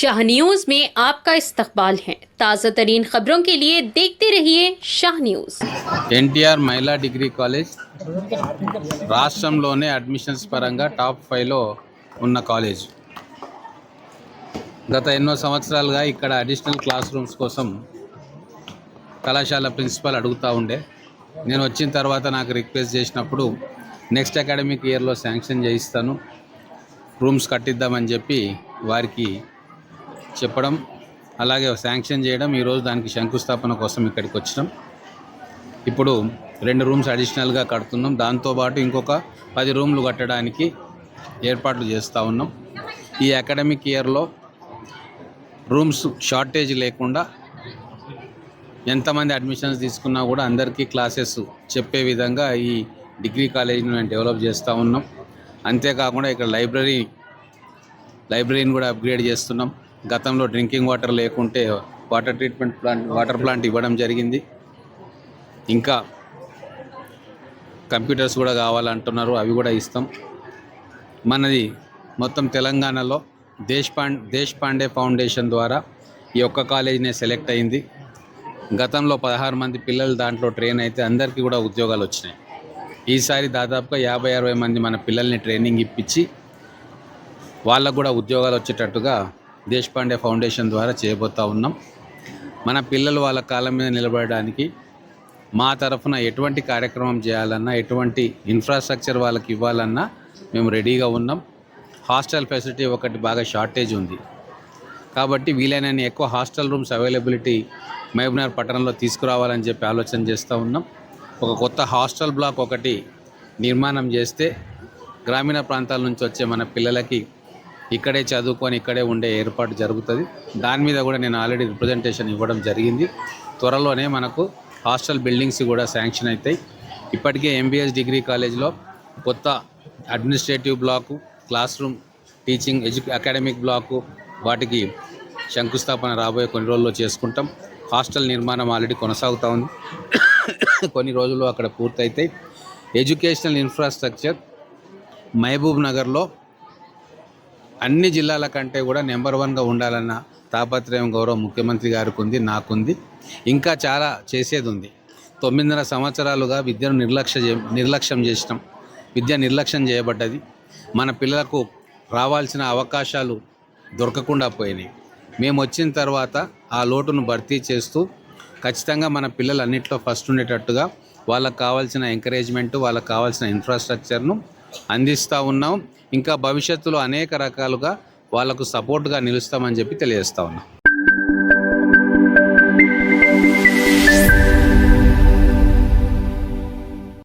Shah news में आपका इस्तकबाल है। ताज़ा तरीन खबरों के लिए देखते रहिए शाह न्यूज। ఎన్టీఆర్ మహిళా డిగ్రీ కాలేజ్ రాష్ట్రంలోనే అడ్మిషన్స్ పరంగా టాప్ 5లో ఉన్న కాలేజ్. గత ఎన్నో సంవత్సరాలుగా ఇక్కడ అడిషనల్ క్లాస్ రూమ్స్ కోసం కళాశాల ప్రిన్సిపల్ అడుగుతూ ఉండే. నేను వచ్చిన తర్వాత నాకు రిక్వెస్ట్ చేసినప్పుడు నెక్స్ట్ అకాడమిక్ ఇయర్లో శాంక్షన్ చేయిస్తాను, రూమ్స్ కట్టిద్దామని చెప్పి వారికి చెప్పడం, అలాగే శాంక్షన్ చేయడం, ఈరోజు దానికి శంకుస్థాపన కోసం ఇక్కడికి వచ్చినాం. ఇప్పుడు 2 రూమ్స్ అడిషనల్గా కడుతున్నాం. దాంతోపాటు ఇంకొక 10 రూమ్లు కట్టడానికి ఏర్పాట్లు చేస్తూ ఉన్నాం. ఈ అకాడమిక్ ఇయర్లో రూమ్స్ షార్టేజ్ లేకుండా ఎంతమంది అడ్మిషన్స్ తీసుకున్నా కూడా అందరికీ క్లాసెస్ చెప్పే విధంగా ఈ డిగ్రీ కాలేజీని మేము డెవలప్ చేస్తూ ఉన్నాం. అంతేకాకుండా ఇక్కడ లైబ్రరీని కూడా అప్గ్రేడ్ చేస్తున్నాం. గతంలో డ్రింకింగ్ వాటర్ లేకుంటే వాటర్ ప్లాంట్ ఇవ్వడం జరిగింది. ఇంకా కంప్యూటర్స్ కూడా కావాలంటున్నారు, అవి కూడా ఇస్తాం. మనది మొత్తం తెలంగాణలో దేశపాండే ఫౌండేషన్ ద్వారా ఈ ఒక్క కాలేజీనే సెలెక్ట్ అయింది. గతంలో 16 మంది పిల్లలు దాంట్లో ట్రైన్ అయితే అందరికీ కూడా ఉద్యోగాలు వచ్చినాయి. ఈసారి దాదాపుగా 50-60 మంది మన పిల్లల్ని ట్రైనింగ్ ఇప్పించి వాళ్ళకు కూడా ఉద్యోగాలు వచ్చేటట్టుగా దేశపాండే ఫౌండేషన్ ద్వారా చేయబోతూ ఉన్నాం. మన పిల్లలు వాళ్ళ కాళ్ళ మీద నిలబడడానికి మా తరఫున ఎటువంటి కార్యక్రమం చేయాలన్నా, ఎటువంటి ఇన్ఫ్రాస్ట్రక్చర్ వాళ్ళకి ఇవ్వాలన్నా మేము రెడీగా ఉన్నాం. హాస్టల్ ఫెసిలిటీ ఒకటి బాగా షార్టేజ్ ఉంది కాబట్టి వీలైనన్ని ఎక్కువ హాస్టల్ రూమ్స్ అవైలబిలిటీ మహబూబ్నగర్ పట్టణంలో తీసుకురావాలని చెప్పి ఆలోచన చేస్తూ ఉన్నాం. ఒక కొత్త హాస్టల్ బ్లాక్ ఒకటి నిర్మాణం చేస్తే గ్రామీణ ప్రాంతాల నుంచి వచ్చే మన పిల్లలకి ఇక్కడే చదువుకొని ఇక్కడే ఉండే ఏర్పాటు జరుగుతుంది. దాని మీద కూడా నేను ఆల్రెడీ రిప్రజెంటేషన్ ఇవ్వడం జరిగింది. త్వరలోనే మనకు హాస్టల్ బిల్డింగ్స్ కూడా శాంక్షన్ అవుతాయి. ఇప్పటికే ఎంబీఎస్ డిగ్రీ కాలేజ్లో కొత్త administrative block, classroom, teaching academic block, వాటికి శంకుస్థాపన రాబోయే కొన్ని రోజుల్లో చేసుకుంటాం. హాస్టల్ నిర్మాణం ఆల్రెడీ కొనసాగుతూ ఉంది, కొన్ని రోజుల్లో అక్కడ పూర్తయితాయి. ఎడ్యుకేషనల్ ఇన్ఫ్రాస్ట్రక్చర్ మహబూబ్ నగర్లో అన్ని జిల్లాల కంటే కూడా నెంబర్ 1గా ఉండాలన్న తాపత్రయం గౌరవ ముఖ్యమంత్రి గారికి ఉంది, నాకుంది. ఇంకా చాలా చేసేది ఉంది. 9.5 సంవత్సరాలుగా విద్యను నిర్లక్ష్యం చేసినాం. విద్య నిర్లక్ష్యం చేయబడ్డది. మన పిల్లలకు రావాల్సిన అవకాశాలు దొరకకుండా పోయినాయి. మేము వచ్చిన తర్వాత ఆ లోటును భర్తీ చేస్తూ ఖచ్చితంగా మన పిల్లలు అన్నింటిలో ఫస్ట్ ఉండేటట్టుగా వాళ్ళకు కావాల్సిన ఎంకరేజ్మెంటు, వాళ్ళకు కావాల్సిన ఇన్ఫ్రాస్ట్రక్చర్ను అందిస్తూ ఉన్నాం. ఇంకా భవిష్యత్తులో అనేక రకాలుగా వాళ్ళకు సపోర్ట్గా నిలుస్తామని చెప్పి తెలియజేస్తూ ఉన్నాం.